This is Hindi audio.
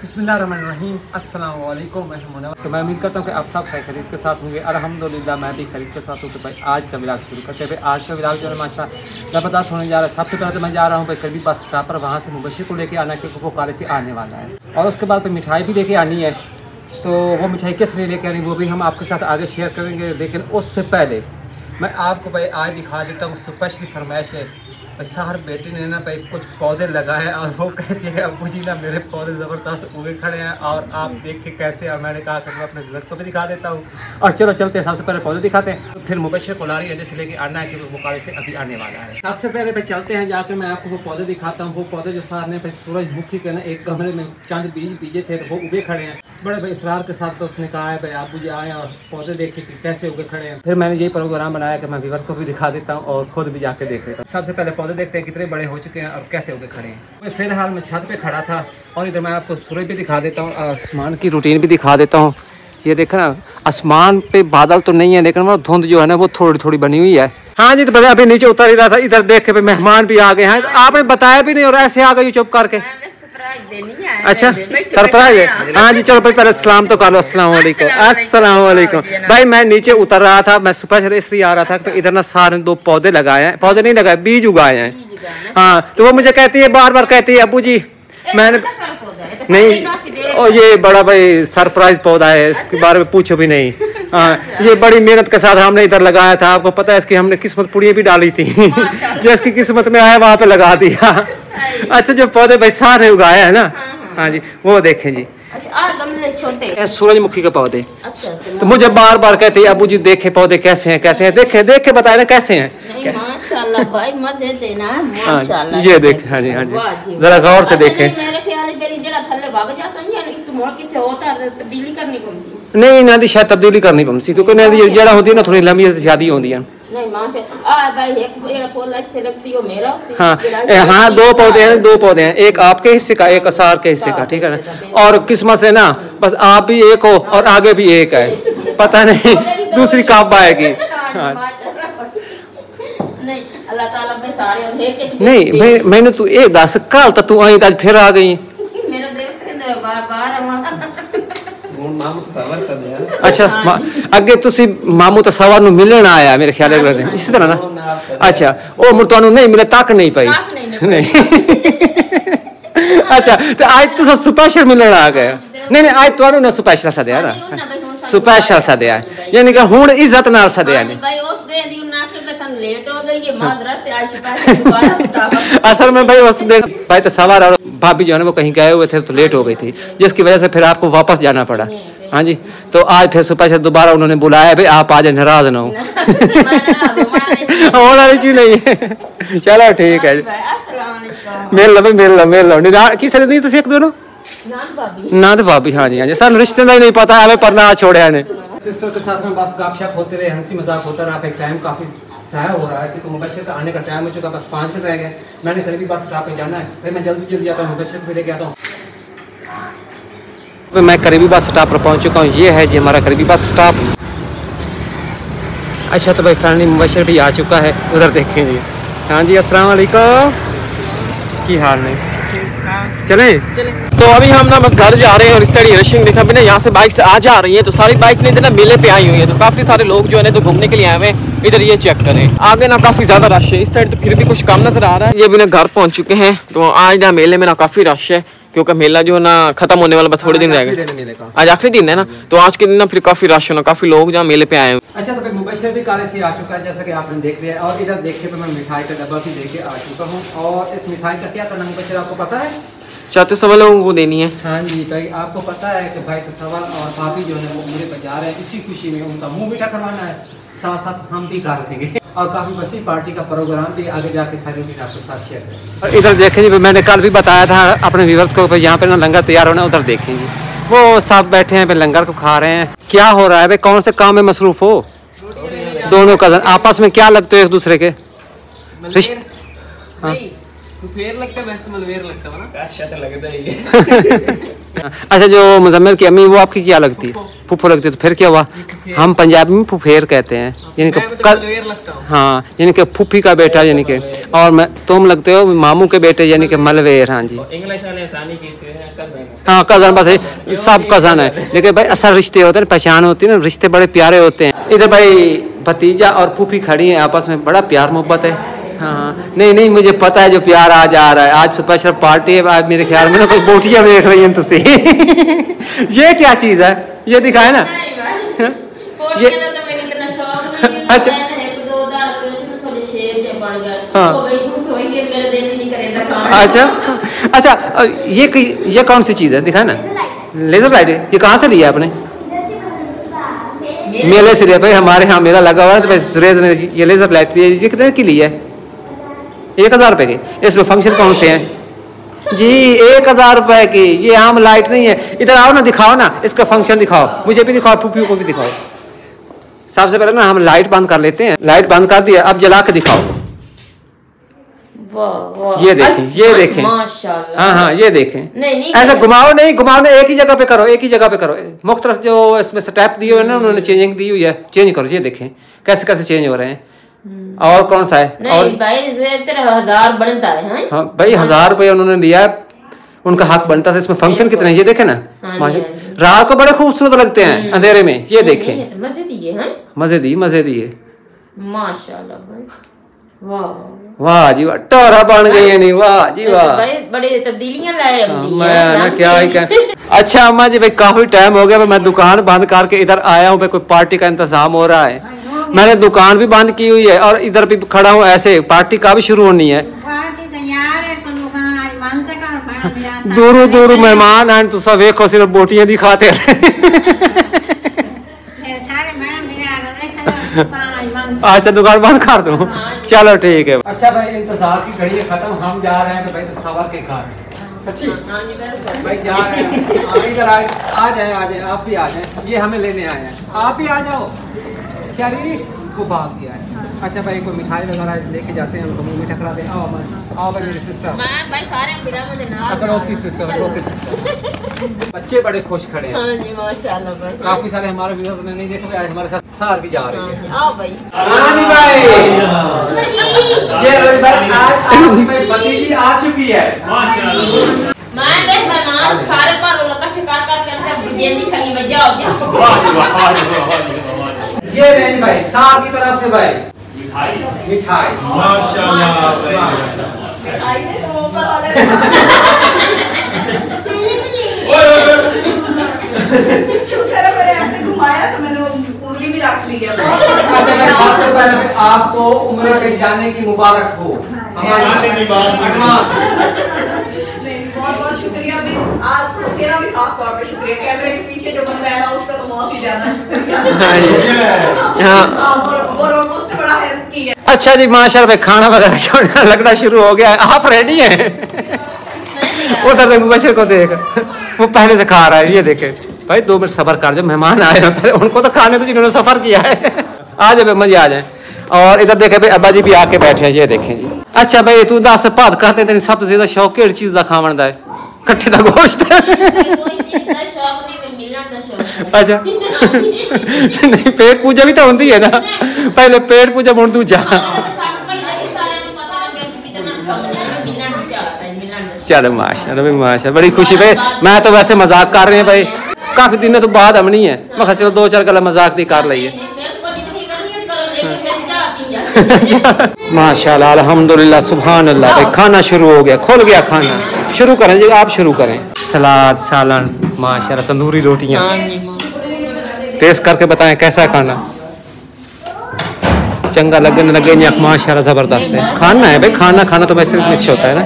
बिस्मिल्लाहिर्रहमानिर्रहीम, अस्सलाम वालेकुम। तो मैं उम्मीद करता हूँ कि आप सब खैरियत के साथ होंगे। अल्हम्दुलिल्लाह मैं भी खैरियत के साथ हूँ। तो भाई आज का व्लॉग शुरू करते हैं। आज का व्लॉग जो है माशाअल्लाह ज़बरदस्त होने जा रहा है। सबसे पहले तो मैं जा रहा हूँ भाई करीबी बस स्टॉप पर, वहाँ से मुबशिर को लेके आना क्योंकि वो कॉलेज से आने वाला है। और उसके बाद मिठाई भी लेके आनी है। तो वो मिठाई किस लिए लेके आनी वो भी हम आपके साथ आगे शेयर करेंगे। लेकिन उससे पहले मैं आपको भाई आज दिखा देता हूँ स्पेशली फरमाइश है। साहर बेटी ने ना भाई कुछ पौधे लगाए और वो कहती है अब्बू जी ना मेरे पौधे ज़बरदस्त उगे खड़े हैं और आप देख के कैसे। और मैंने कहा कि मैं अपने व्यूअर्स को भी दिखा देता हूँ। और चलो चलते हैं, सबसे पहले पौधे दिखाते हैं, तो फिर मुबशिर को लारी अड्डे से लेके आना है कि वो कॉलेज से अभी आने वाला है। सबसे पहले भाई चलते हैं, जाकर मैं आपको वो पौधे दिखाता हूँ। वो पौधे जो साहर ने भाई सूरजमुखी के ना एक गमले में चंद बीज बीजे थे वो उगे खड़े हैं। बड़े भाई इसरार के साथ तो उसने कहा है भाई आप मुझे आए और पौधे देखे कि कैसे उगे खड़े हैं। फिर मैंने यही प्रोग्राम बनाया कि मैं व्यूअर्स को भी दिखा देता हूँ और खुद भी जाके देख लेता हूँ। सबसे पहले पौधे देखते हैं कितने बड़े हो चुके हैं और कैसे उगे खड़े हैं। फिलहाल मैं छत पे खड़ा था और इधर मैं आपको सूरज भी दिखा देता हूँ, आसमान की रूटीन भी दिखा देता हूँ। ये देखना आसमान पे बादल तो नहीं है लेकिन वो धुंध जो है ना वो थोड़ी थोड़ी बनी हुई है। हाँ जी, तो भैया अभी नीचे उतर ही रहा था, इधर देख के मेहमान भी आ गए हैं। आपने बताया भी नहीं और ऐसे आ गई चुप करके। अच्छा सरप्राइज है। हाँ जी चलो भाई पहले सलाम तो कर लो। अस्सलाम वालेकुम। अस्सलाम वालेकुम। भाई मैं नीचे उतर रहा था, मैं सुबह इसलिए आ रहा था तो इधर ना सारे दो पौधे लगाए हैं, पौधे नहीं लगाए बीज उगाए हैं। हाँ तो वो मुझे कहती है बार बार कहती है अब्बू जी मैंने नहीं और ये बड़ा भाई सरप्राइज पौधा है, इसके बारे में पूछो भी नहीं। हाँ ये बड़ी मेहनत के साथ हमने इधर लगाया था। आपको पता है इसकी हमने किस्मत पुड़ियाँ भी डाली थी जो इसकी किस्मत में आया वहाँ पे लगा दिया। अच्छा जो पौधे भाई सारे उगाए हैं ना, हाँ जी वो देखें जी छोटे सूरजमुखी के पौधे। तो मुझे बार बार कहते हैं अब्बू जी देखे पौधे कैसे हैं कैसे हैं, देखे देख के बताए ना कैसे हैं। माशाल्लाह भाई मजे देना माशाल्लाह। ये देख हाँ जी हाँ जी जरा गौर से देखें। नहीं ना दी शायद तब्दीली करनी पड़ती क्योंकि ना दी जड़ा होती है ना थोड़ी लंबी शादी होती है। हाँ हाँ दो पौधे हैं, एक आपके हिस्से का एक असार के हिस्से का, ठीक है ना। और किस्मत से ना बस आप भी एक हो और आगे भी एक है, पता नहीं दूसरी कब आएगी। नहीं भाई मैंने तू एक दस कल तो तू आई फिर आ गई। अच्छा अगे तुसी मामू तो सवार नु मिलन आया मेरे ख्याल है इसी तरह ना। अच्छा ओ मुड़ तुहानू नहीं मिले तक नहीं पाई नहीं। अच्छा तो आज तुसा स्पेशल मिलन आ गए। नहीं नहीं आज तुहानू ना स्पेशल सदया ना, स्पेशल सदया यानी कि हुन इज्जत नाल सदया नहीं। असल में भाई उस दिन भाई तो सवार और भाभी जो है वो कहीं गए हुए थे तो लेट हो गई थी जिसकी वजह से फिर आपको वापस जाना पड़ा। हाँ जी तो आज फिर सुबह से दोबारा उन्होंने बुलाया भाई आप आज नाराज ना हो। होना चीज नहीं है। चलो ठीक है मिल लो किसी नहीं तुम एक दोनों ना तो भाभी। हाँ जी सू रिश्तेदार नहीं पता है पर ना छोड़े ने सिस्टर के साथ में बस गपशप होते रहे, हंसी मजाक होता रहा। टाइम काफी साया हो रहा है क्योंकि मुबशिर का आने का टाइम हो चुका, बस 5 मिनट रह गए। मैंने करीबी बस स्टॉप पे जाना है, फिर मैं जल्दी जाता हूँ मुबशिर को लेके आता हूँ। मैं करीबी बस स्टॉप पर पहुँच चुका हूँ। ये है जी हमारा करीबी बस स्टॉप। अच्छा तो भाई फाइनली मुबशिर भी आ चुका है, उधर देखेंगे। हाँ जी अस्सलाम वालेकुम, की हाल है? चले तो अभी हम ना बस घर जा रहे हैं और इस साइड रशिंग देखा भी ना यहाँ से बाइक से आ जा रही है तो सारी बाइक ने ना मेले पे आई हुई है तो काफी सारे लोग जो है ना तो घूमने के लिए आए हुए हैं। इधर ये चेक करें आगे ना काफी ज्यादा रश है, इस साइड तो फिर भी कुछ कम नजर आ रहा है। ये भी ना घर पहुंच चुके हैं तो आज ना मेले में ना काफी रश है क्योंकि मेला जो ना खत्म होने वाला बस थोड़े दिन रह गए, आज आखिरी दिन है ना तो आज के दिन ना फिर काफी रश होना, काफी लोग जहाँ मेले पे आए हैं। अच्छा तो मुबशिर भी कॉलेज से आ चुका है जैसा कि आपने देख लिया और इधर देखे तो मैं मिठाई का डब्बा भी लेके आ चुका हूँ। और इस मिठाई का क्या करना मुबशिर आपको पता है? चाहते सवाल लोगों को देनी है। हाँ जी भाई आपको पता है कि भाई सवाल और भाभी जो है वो मेरे पर जा रहे हैं, इसी खुशी में उनका मुंह मीठा करवाना है, साथ साथ हम भी कर देंगे और काफी वसी पार्टी का प्रोग्राम भी आगे जाके सारे दिन आपके साथ शेयर करेंगे। इधर देखेंगे मैंने कल भी बताया था अपने व्यूअर्स को यहाँ पे ना लंगर तैयार होना, उधर देखेंगे वो सब बैठे हैं लंगर को खा रहे हैं। क्या हो रहा है भाई, कौन से काम में मसरूफ हो? दोनों कजन आपस में क्या लगते हो एक दूसरे के अच्छा जो मुजम्मिल की अम्मी वो आपकी क्या लगती है? फुफो लगती है तो फिर क्या हुआ? हम पंजाबी में फुफेर कहते हैं, यानी कि हाँ, यानी कि फूफी का बेटा, यानी कि, और मैं तुम लगते हो मामू के बेटे, यानी कि मलवेर। हाँ जी, हाँ कज़न, बस सब कज़न है, लेकिन भाई असल रिश्ते होते हैं, पहचान होती है ना, रिश्ते बड़े प्यारे होते हैं। इधर भाई भतीजा और फूफी खड़ी हैं, आपस में बड़ा प्यार मोहब्बत है। हाँ नहीं मुझे पता है जो प्यार आज आ रहा है, आज स्पेशल पार्टी है आज मेरे ख्याल में ना, कोई बोटियाँ देख रही हैं तुझसे। ये क्या चीज़ है, ये दिखाए ना ये। अच्छा हाँ अच्छा, ये कौन सी चीज़ है, दिखाए ना, लेजर लाइट है। ये कहाँ से लिया आपने? मेले से लिया भाई, हमारे यहाँ मेला लगा हुआ है तो बस ये लेजर लाइट लिया। ये कितने की ली है? 1000 रुपए की। इसमें फंक्शन कौन से हैं जी? 1000 रुपए की। ये आम लाइट नहीं है। इधर आओ ना, दिखाओ ना, इसका फंक्शन दिखाओ, मुझे भी दिखाओ, फूफी को भी दिखाओ। सबसे पहले ना हम लाइट बंद कर लेते हैं। लाइट बंद कर दिया, अब जला के दिखाओ। ये देखें, ये देखें, हाँ हाँ ये देखें। नहीं, ऐसा घुमाओ नहीं, घुमाओ नहीं, एक ही जगह पे करो, एक ही जगह पे करो। मुख्तलिफ जो इसमें स्टेप दिए हुए ना, उन्होंने चेंजिंग दी हुई है, चेंज करो। ये देखें कैसे कैसे चेंज हो रहे हैं। और कौन सा है? नहीं और भाई 1000 बनता है। हाँ भाई 1000 रुपये उन्होंने दिया, उनका हक बनता था। इसमें फंक्शन कितने, ये देखे ना, रात को बड़े खूबसूरत लगते हैं अंधेरे में। ये देखें, मजे दिए माशाल्लाह भाई, वाह जी वाह, टोरा बन गई है। नहीं वाह जी वाह, बड़ी तब्दीलियां लाए मैं ना क्या ही कह। अच्छा अम्मा जी भाई काफी टाइम हो गया, मैं दुकान बंद करके इधर आया हूँ, कोई पार्टी का इंतजाम हो रहा है। मैंने दुकान भी बंद की हुई है और इधर भी खड़ा हूँ, ऐसे पार्टी का भी शुरू होनी है। दूर मेहमान आए तो सब एक सिर्फ बोटियां दिखाते अच्छा दुकान बंद कर दूं, चलो ठीक है। अच्छा भाई इंतजार की घड़ी खत्म, हम जा रहे हैं भाई सवार के कार। सच्ची भाई जा रहे हैं, इधर आ जाए, आप भी आ जाए, ये हमें लेने आए हैं, आप भी आ जाओ। शरी को भाग गया है। अच्छा भाई कोई मिठाई वगैरह लेके जाते हैं, उनको मुंह में टकरा दे। आओ भाई मेरी सिस्टर, बच्चे बड़े खुश खड़े हैं। हाँ जी माशाल्लाह भाई, काफी सारे हमारे व्यूअर्स ने नहीं देखे, आज हमारे साथ सार भी जा रहे हैं। आओ भाई। हाँ जी भाई, ये रवि भाई आज आपकी भतीजी आ चुकी है। माशाल्लाह मेहमान सारे पर इकट्ठे कर अंदर बिरयानी खली में जाओ। ये नहीं भाई सार की तरफ से भाई मिठाई माशाल्लाह आइए तो ऊपर वाले शुक्र है मैंने ऐसे घुमाया तो मैंने उंगली भी रख ली है। अच्छा मैं सबसे पहले आपको उम्रे पे जाने की मुबारक हो, एडवांस। बहुत शुक्रिया भी, आज तेरा भी खास तौर पे शुक्रिया। कैमरे के पीछे जो बंदा है ना उसका तो बहुत ही ज्यादा शुक्रिया, और उसने बड़ा हेल्प की है। अच्छा जी माशाल्लाह भाई खाना वगैरह छोड़ना लगना शुरू हो गया है, आप रेडी हैं? उधर देख मुबशिर को देख, वो पहले से खा रहा है। ये देखे भाई 2 मिनट सफर कर, जब मेहमान आए हैं पहले उनको तो खाने दो जिन्होंने सफर किया है। आ जाए मजे आ जाए। और इधर देखे भाई अब्बा जी भी आके बैठे हैं, ये देखें जी। अच्छा भाई तू दस बात करते तेरी सबसे ज्यादा शौक केड़ी चीज का खावन दा है? कट्ठे दा गोश्त। अच्छा नहीं पेट पूजा भी तो होती है ना, पहले पेट पूजा मुड़ दूजा। चलो माशाल्लाह माशाल्लाह, बड़ी खुशी भाई। मैं तो वैसे मजाक कर रहे हैं भाई, काफी दिनों तो बाद हमनी है, मैं चलो 2-4 गल्ला मजाक दी कर ली है। माशाल्लाह अल्हम्दुलिल्लाह सुभान अल्लाह भाई खाना शुरू हो गया, खुल गया खाना। शुरू करें जी, आप शुरू करें। सलाद सालन माशाल्लाह, तंदूरी रोटियां। टेस्ट करके बताएं कैसा खाना, चंगा लगे न लगे। माशाल्लाह जबरदस्त है खाना है भाई, खाना तो वैसे अच्छा होता है ना।